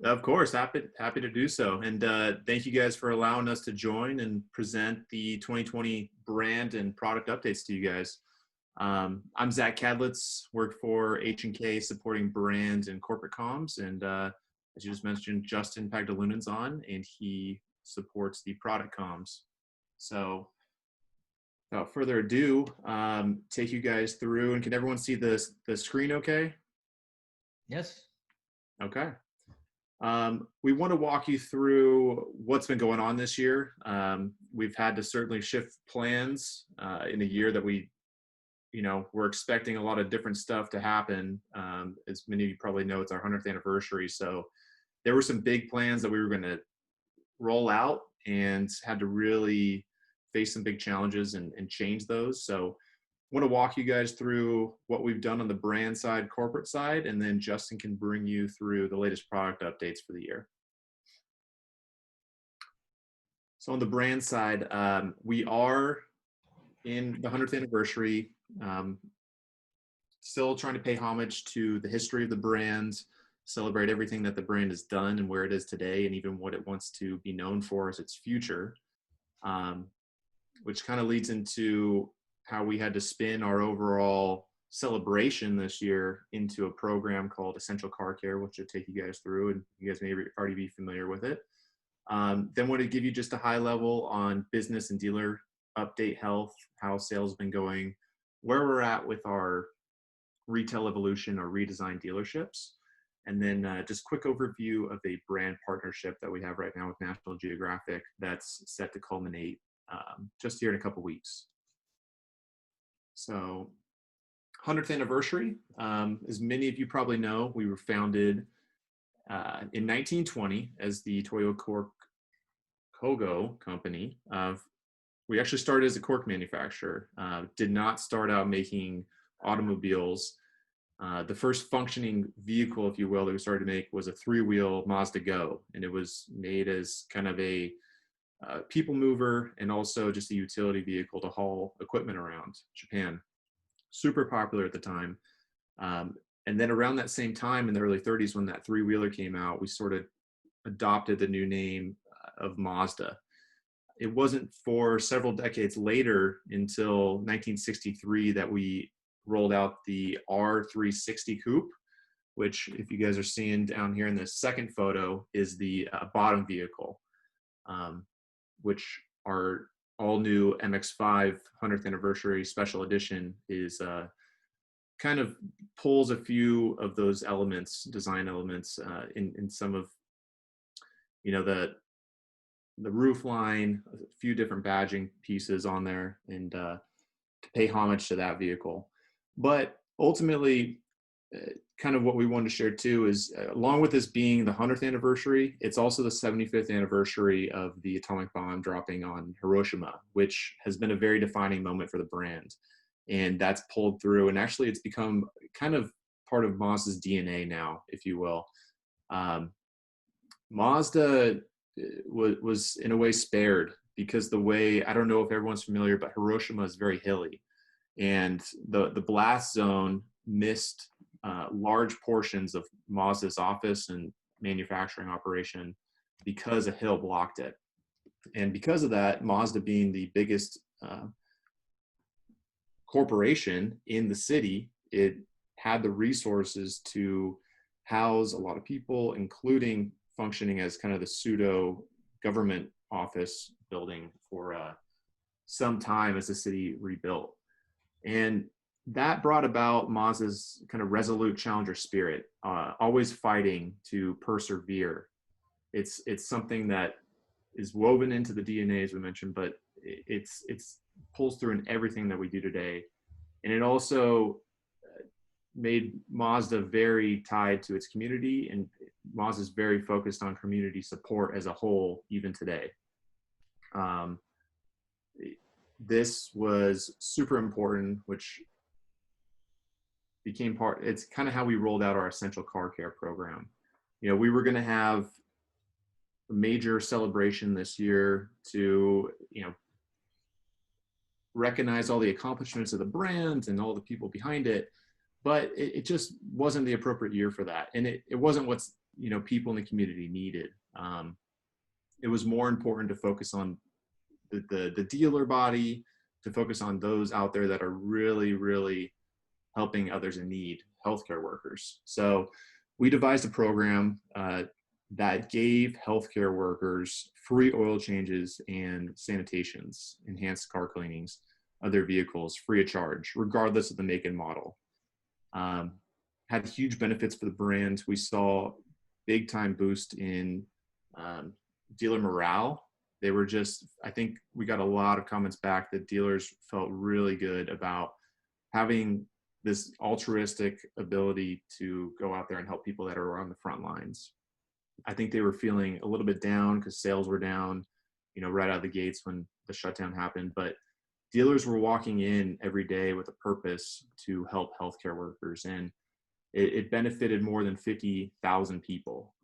Of course, happy to do so. And thank you guys for allowing us to join and present the 2020 brand and product updates to you guys. I'm Zach Kadlitz, work for H&K supporting brand and corporate comms. And as you just mentioned, Justin Pagdalunan's on, and he supports the product comms. So without further ado, take you guys through, and can everyone see the screen okay? Yes. Okay. We want to walk you through what's been going on this year. We've had to certainly shift plans in a year that we're expecting a lot of different stuff to happen. As many of you probably know, it's our 100th anniversary. So there were some big plans that we were going to roll out and had to really face some big challenges and change those. So I want to walk you guys through what we've done on the brand side, corporate side, and then Justin can bring you through the latest product updates for the year. So on the brand side, we are in the 100th anniversary, still trying to pay homage to the history of the brand, celebrate everything that the brand has done and where it is today, and even what it wants to be known for as its future, which kind of leads into how we had to spin our overall celebration this year into a program called Essential Car Care, which will take you guys through, and you guys may already be familiar with it. Then want to give you just a high level on business and dealer update health, how sales have been going, where we're at with our retail evolution or redesigned dealerships, and then just quick overview of a brand partnership that we have right now with National Geographic that's set to culminate just here in a couple weeks. So 100th anniversary, as many of you probably know, we were founded in 1920 as the Toyo Cork Kogo company. We actually started as a cork manufacturer, did not start out making automobiles. The first functioning vehicle, if you will, that we started to make was a 3-wheel Mazda Go, and it was made as kind of a people mover and also just a utility vehicle to haul equipment around Japan. Super popular at the time. And then around that same time in the early 30s, when that 3-wheeler came out, we sort of adopted the new name of Mazda. It wasn't for several decades later until 1963 that we rolled out the R360 Coupe, which, if you guys are seeing down here in this second photo, is the bottom vehicle, which our all-new MX-5 100th anniversary special edition is kind of pulls a few of those elements, design elements, in some of, the roof line, a few different badging pieces on there, and to pay homage to that vehicle. But ultimately, kind of what we wanted to share too is, along with this being the 100th anniversary, it's also the 75th anniversary of the atomic bomb dropping on Hiroshima, which has been a very defining moment for the brand. And that's pulled through, and actually it's become kind of part of Mazda's DNA now, if you will. Mazda was in a way spared because the way, I don't know if everyone's familiar, but Hiroshima is very hilly, and the blast zone missed large portions of Mazda's office and manufacturing operation because a hill blocked it. And because of that, Mazda being the biggest corporation in the city, it had the resources to house a lot of people, including functioning as kind of the pseudo government office building for some time as the city rebuilt. And that brought about Mazda's kind of resolute challenger spirit, always fighting to persevere. It's something that is woven into the DNA, as we mentioned, but it's pulls through in everything that we do today. And it also made Mazda very tied to its community, and Mazda is very focused on community support as a whole, even today. This was super important, which became part, it's kind of how we rolled out our Essential Car Care program. We were going to have a major celebration this year to, recognize all the accomplishments of the brand and all the people behind it, but it just wasn't the appropriate year for that. And it wasn't what's people in the community needed. It was more important to focus on the dealer body, to focus on those out there that are really, really helping others in need, healthcare workers. So we devised a program that gave healthcare workers free oil changes and sanitations, enhanced car cleanings of their vehicles free of charge, regardless of the make and model. Had huge benefits for the brand. We saw big time boost in dealer morale. They were I think we got a lot of comments back that dealers felt really good about having this altruistic ability to go out there and help people that are on the front lines. I think they were feeling a little bit down because sales were down, right out of the gates when the shutdown happened. But dealers were walking in every day with a purpose to help healthcare workers. And it benefited more than 50,000 people.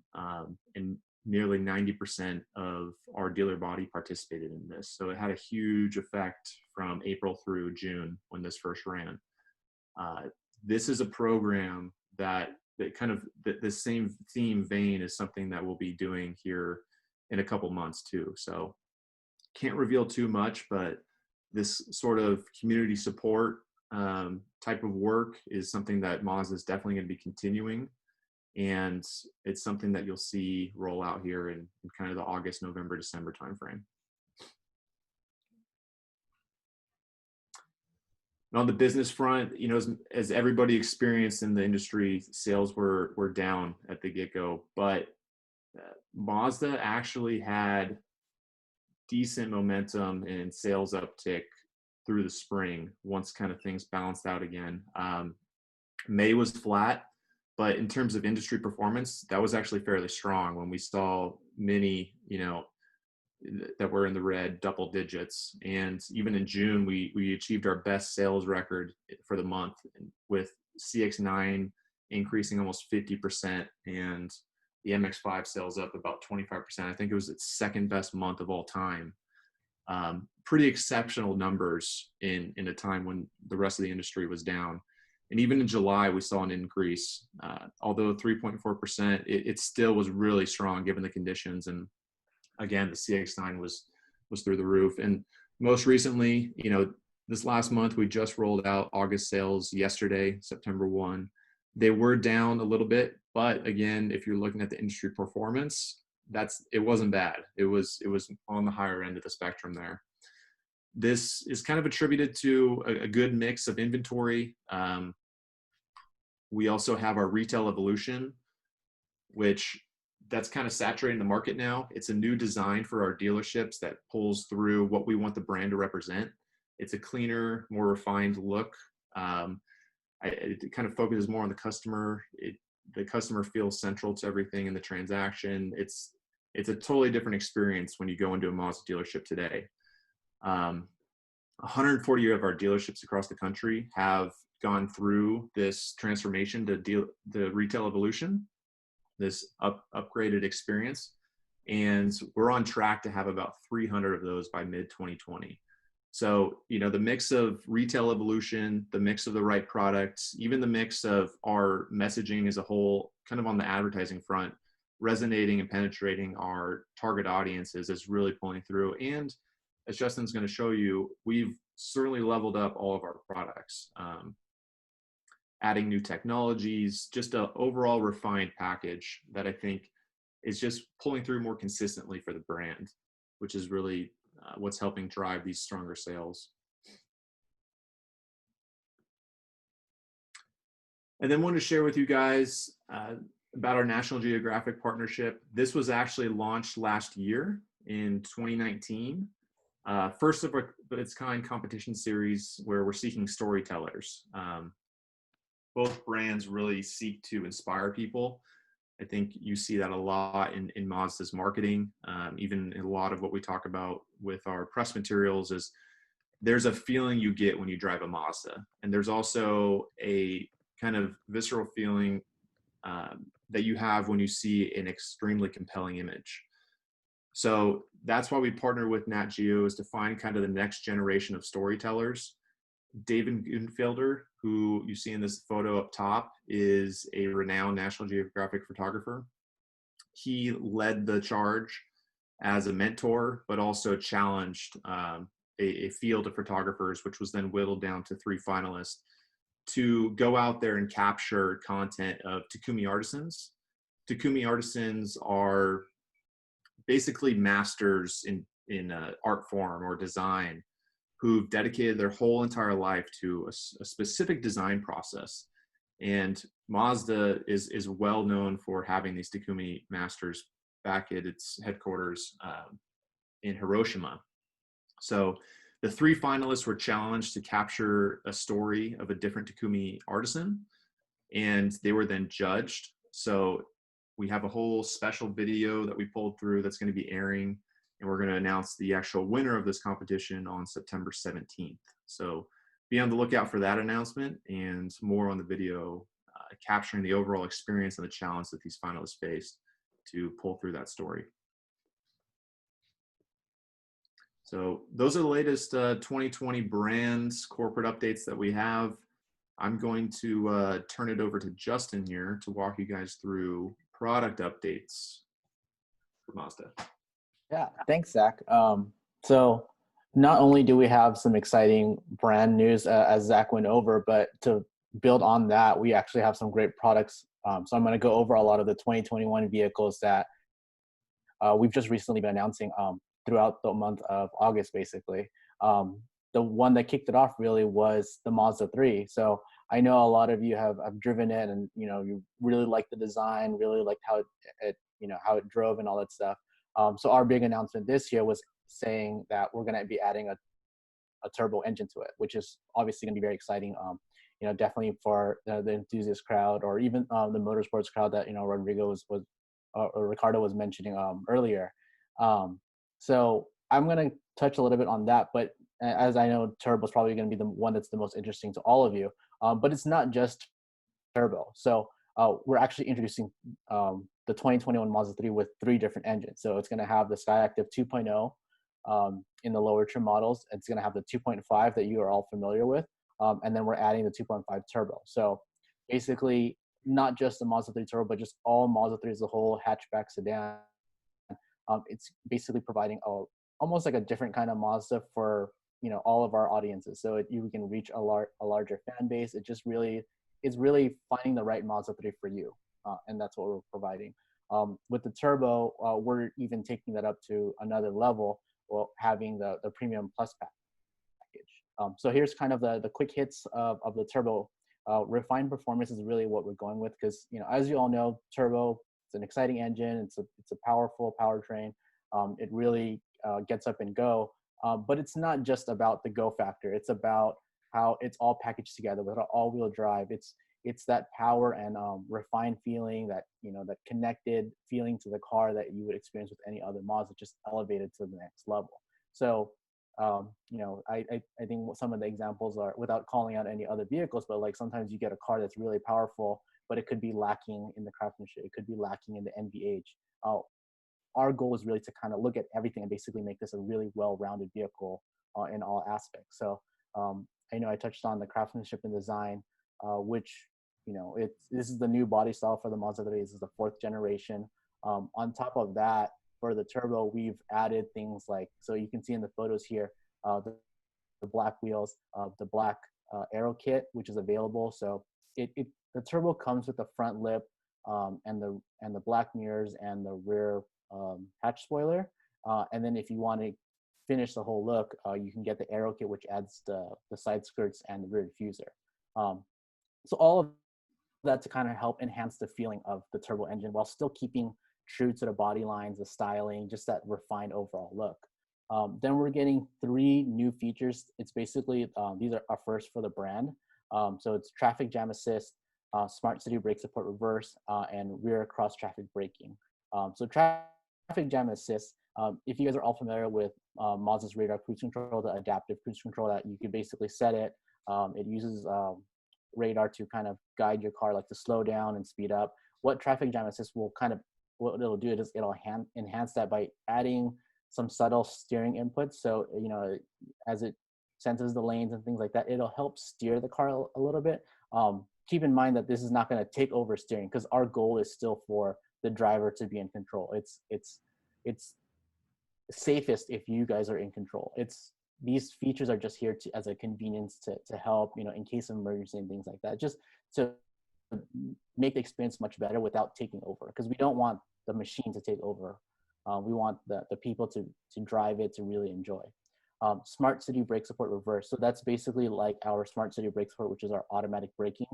And nearly 90% of our dealer body participated in this. So it had a huge effect from April through June when this first ran. This is a program that kind of the same theme vein is something that we'll be doing here in a couple months too. So can't reveal too much, but this sort of community support type of work is something that Mazda is definitely going to be continuing. And it's something that you'll see roll out here in kind of the August, November, December timeframe. On the business front, as everybody experienced in the industry, sales were down at the get-go, but Mazda actually had decent momentum and sales uptick through the spring once kind of things balanced out again. May was flat, but in terms of industry performance, that was actually fairly strong when we saw many, that were in the red double digits. And even in June, we achieved our best sales record for the month with CX-9 increasing almost 50% and the MX-5 sales up about 25%. I think it was its second best month of all time. Pretty exceptional numbers in a time when the rest of the industry was down. And even in July, we saw an increase. Although 3.4%, it still was really strong given the conditions. And again, the CX-9 was through the roof. And most recently, this last month, we just rolled out August sales yesterday, September 1. They were down a little bit, but again, if you're looking at the industry performance, it wasn't bad. It was on the higher end of the spectrum there. This is kind of attributed to a good mix of inventory. We also have our retail evolution, which that's kind of saturating the market now. It's a new design for our dealerships that pulls through what we want the brand to represent. It's a cleaner, more refined look. It kind of focuses more on the customer. The customer feels central to everything in the transaction. It's a totally different experience when you go into a Mazda dealership today. 140 of our dealerships across the country have gone through this transformation to the retail evolution, this upgraded experience. And we're on track to have about 300 of those by mid-2020. So, the mix of retail evolution, the mix of the right products, even the mix of our messaging as a whole, kind of on the advertising front, resonating and penetrating our target audiences is really pulling through. And as Justin's going to show you, we've certainly leveled up all of our products, adding new technologies, just an overall refined package that I think is just pulling through more consistently for the brand, which is really what's helping drive these stronger sales. And then wanted to share with you guys about our National Geographic partnership. This was actually launched last year in 2019. First of its kind competition series where we're seeking storytellers. Both brands really seek to inspire people. I think you see that a lot in Mazda's marketing, even in a lot of what we talk about with our press materials is there's a feeling you get when you drive a Mazda. And there's also a kind of visceral feeling that you have when you see an extremely compelling image. So that's why we partner with Nat Geo, is to find kind of the next generation of storytellers. David Gunfelder, who you see in this photo up top, is a renowned National Geographic photographer. he led the charge as a mentor, but also challenged a field of photographers, which was then whittled down to 3 finalists, to go out there and capture content of Takumi artisans. Takumi artisans are basically masters in art form or design who've dedicated their whole entire life to a specific design process. And Mazda is well known for having these Takumi masters back at its headquarters in Hiroshima. So the 3 finalists were challenged to capture a story of a different Takumi artisan, and they were then judged. So we have a whole special video that we pulled through that's going to be airing, and we're going to announce the actual winner of this competition on September 17th. So be on the lookout for that announcement and more on the video capturing the overall experience and the challenge that these finalists faced to pull through that story. So those are the latest 2020 brands corporate updates that we have. I'm going to turn it over to Justin here to walk you guys through product updates for Mazda. Yeah, thanks, Zach. So not only do we have some exciting brand news as Zach went over, but to build on that, we actually have some great products. So I'm going to go over a lot of the 2021 vehicles that we've just recently been announcing throughout the month of August, basically. The one that kicked it off really was the Mazda 3. So I know a lot of you have driven it, and you really like the design, really liked how how it drove and all that stuff. So our big announcement this year was saying that we're going to be adding a turbo engine to it, which is obviously going to be very exciting. Definitely for the enthusiast crowd, or even the motorsports crowd that Ricardo was mentioning earlier. So I'm going to touch a little bit on that, but as I know, turbo is probably going to be the one that's the most interesting to all of you. But it's not just turbo. So we're actually introducing the 2021 Mazda 3 with 3 different engines. So it's going to have the Skyactiv 2.0 in the lower trim models. It's going to have the 2.5 that you are all familiar with. And then we're adding the 2.5 turbo. So basically, not just the Mazda 3 turbo, but just all Mazda 3 as a whole hatchback sedan. It's basically providing almost like a different kind of Mazda for all of our audiences. So you can reach a larger fan base. It's really finding the right Mazda 3 for you, and that's what we're providing. With the turbo, we're even taking that up to another level, while having the premium plus package. So here's kind of the quick hits of the turbo. Refined performance is really what we're going with, because as you all know, turbo, it's an exciting engine. It's a powerful powertrain. It really gets up and go. But it's not just about the go factor. It's about how it's all packaged together with an all-wheel drive. It's that power and refined feeling, that that connected feeling to the car that you would experience with any other Mazda, just elevated to the next level. So I think some of the examples are, without calling out any other vehicles, but like sometimes you get a car that's really powerful, but it could be lacking in the craftsmanship. It could be lacking in the NVH. Our goal is really to kind of look at everything and basically make this a really well-rounded vehicle in all aspects. So I know I touched on the craftsmanship and design, which this is the new body style for the Mazda 3. This is the 4th generation. On top of that, for the turbo, we've added things like, so you can see in the photos here, the black wheels, the black aero kit, which is available. So the turbo comes with the front lip and the black mirrors and the rear hatch spoiler. And then if you want to finish the whole look, you can get the aero kit, which adds the side skirts and the rear diffuser. So all of that to kind of help enhance the feeling of the turbo engine while still keeping true to the body lines, the styling, just that refined overall look. Then we're getting 3 new features. It's basically, these are our first for the brand. So it's traffic jam assist, smart city brake support reverse, and rear cross traffic braking. So traffic jam assist, if you guys are all familiar with Mazda's radar cruise control, the adaptive cruise control, that you can basically set it. It uses radar to kind of guide your car, like to slow down and speed up. What traffic jam assist will kind of, what it'll do is it'll enhance that by adding some subtle steering inputs. So, as it senses the lanes and things like that, it'll help steer the car a little bit. Keep in mind that this is not going to take over steering, because our goal is still for the driver to be in control. It's safest if you guys are in control. These features are just here as a convenience to help, in case of emergency and things like that, just to make the experience much better without taking over, because we don't want the machine to take over. We want the people to drive it, to really enjoy. Smart City Brake Support Reverse. So that's basically like our Smart City Brake Support, which is our automatic braking,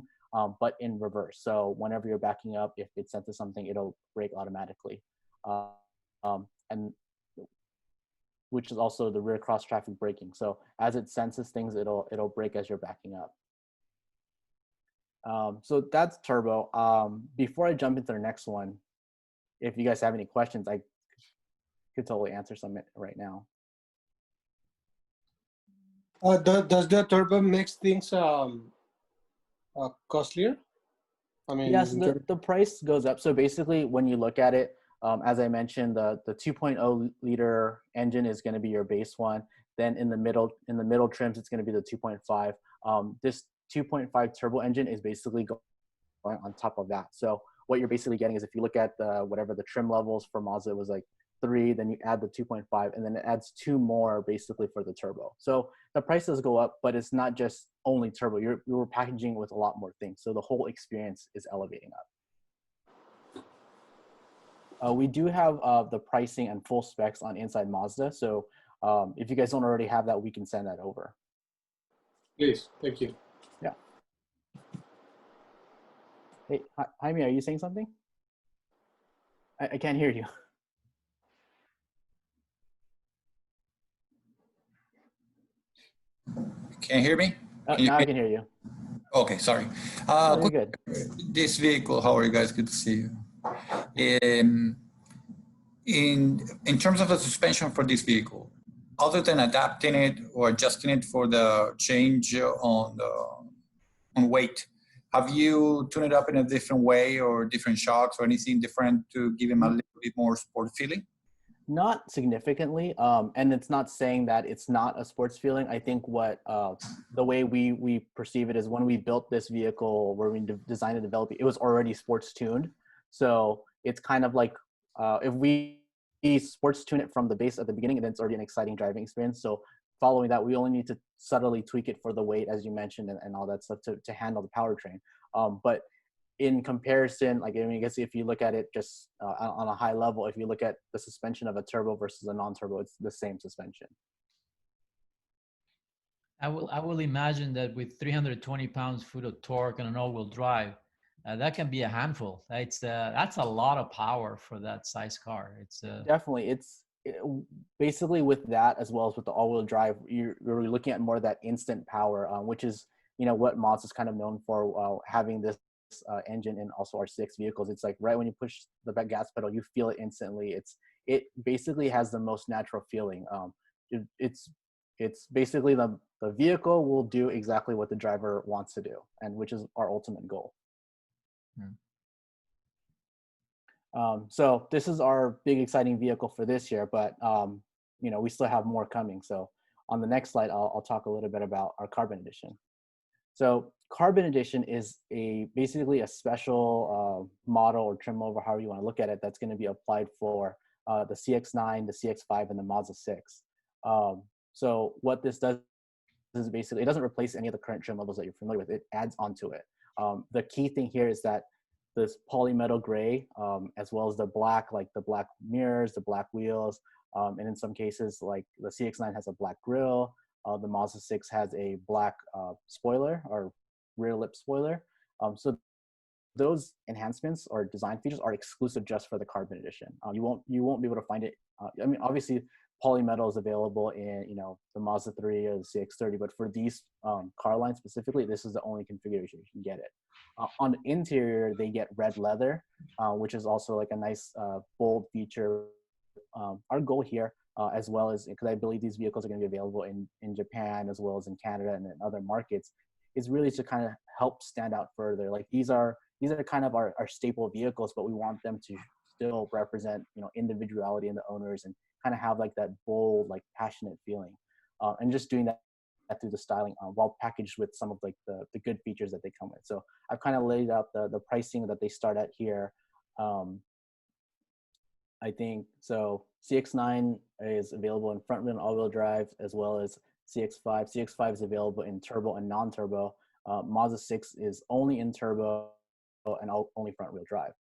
but in reverse. So whenever you're backing up, if it senses something, it'll brake automatically. And which is also the rear cross traffic braking. So as it senses things, it'll brake as you're backing up. So that's turbo. Before I jump into the next one, if you guys have any questions, I could totally answer some right now. Does the turbo make things costlier? I mean, yes, the price goes up. So basically, when you look at it, as I mentioned, the 2.0 liter engine is going to be your base one. Then in the middle trims, it's going to be the 2.5. This 2.5 turbo engine is basically going on top of that. So what you're basically getting is, if you look at whatever the trim levels for Mazda, it was like 3, then you add the 2.5, and then it adds 2 more basically for the turbo. So the prices go up, but it's not just only turbo. You're packaging with a lot more things. So the whole experience is elevating up. We do have the pricing and full specs on Inside Mazda. So if you guys don't already have that, we can send that over. Please, thank you. Yeah. Hey, Jaime, are you saying something? I can't hear you. Can you hear me? Now I can hear you. Okay, sorry. Oh, you're good. This vehicle, how are you guys? Good to see you. In terms of the suspension for this vehicle, other than adapting it or adjusting it for the change on weight, have you tuned it up in a different way, or different shocks or anything different to give him a little bit more sport feeling? Not significantly, and it's not saying that it's not a sports feeling. I think what the way we perceive it is, when we built this vehicle, where we designed and developed it, it was already sports tuned. So it's kind of like if we sports tune it from the base at the beginning, then it's already an exciting driving experience. So following that, we only need to subtly tweak it for the weight, as you mentioned, and all that stuff to handle the powertrain. But in comparison, like, I mean, I guess if you look at it just on a high level, if you look at the suspension of a turbo versus a non-turbo, it's the same suspension. I will imagine that with 320 pounds-foot of torque and an all-wheel drive, that can be a handful. That's a lot of power for that size car. Definitely. Basically with that, as well as with the all-wheel drive, you're looking at more of that instant power, which is, what Mazda is kind of known for, having this engine in also our 6 vehicles. It's like right when you push the gas pedal, you feel it instantly. It basically has the most natural feeling. It's basically the vehicle will do exactly what the driver wants to do, and which is our ultimate goal. So this is our big exciting vehicle for this year, but we still have more coming. So on the next slide, I'll talk a little bit about our Carbon Edition. So Carbon Edition is basically a special model or trim level, however you want to look at it, that's going to be applied for the CX-9, the CX-5, and the Mazda 6. So what this does is basically, it doesn't replace any of the current trim levels that you're familiar with. It adds onto it. The key thing here is that this polymetal gray, as well as the black, like the black mirrors, the black wheels, and in some cases, like the CX-9 has a black grille. The Mazda 6 has a black spoiler, or rear lip spoiler. So those enhancements or design features are exclusive just for the Carbon Edition. You won't be able to find it. I mean, obviously, polymetal is available in the Mazda 3 or the CX-30, but for these car lines specifically, this is the only configuration you can get it. On the interior, they get red leather, which is also like a nice bold feature. Our goal here, as well as, because I believe these vehicles are going to be available in Japan as well as in Canada and in other markets, is really to kind of help stand out further. Like these are kind of our staple vehicles, but we want them to still represent individuality in the owners and kind of have like that bold, like passionate feeling, and just doing that through the styling, while packaged with some of like the good features that they come with. So I've kind of laid out the pricing that they start at here. I think so. CX-9 is available in front wheel and all-wheel drive, as well as CX-5. CX-5 is available in turbo and non-turbo. Mazda 6 is only in turbo and only front wheel drive.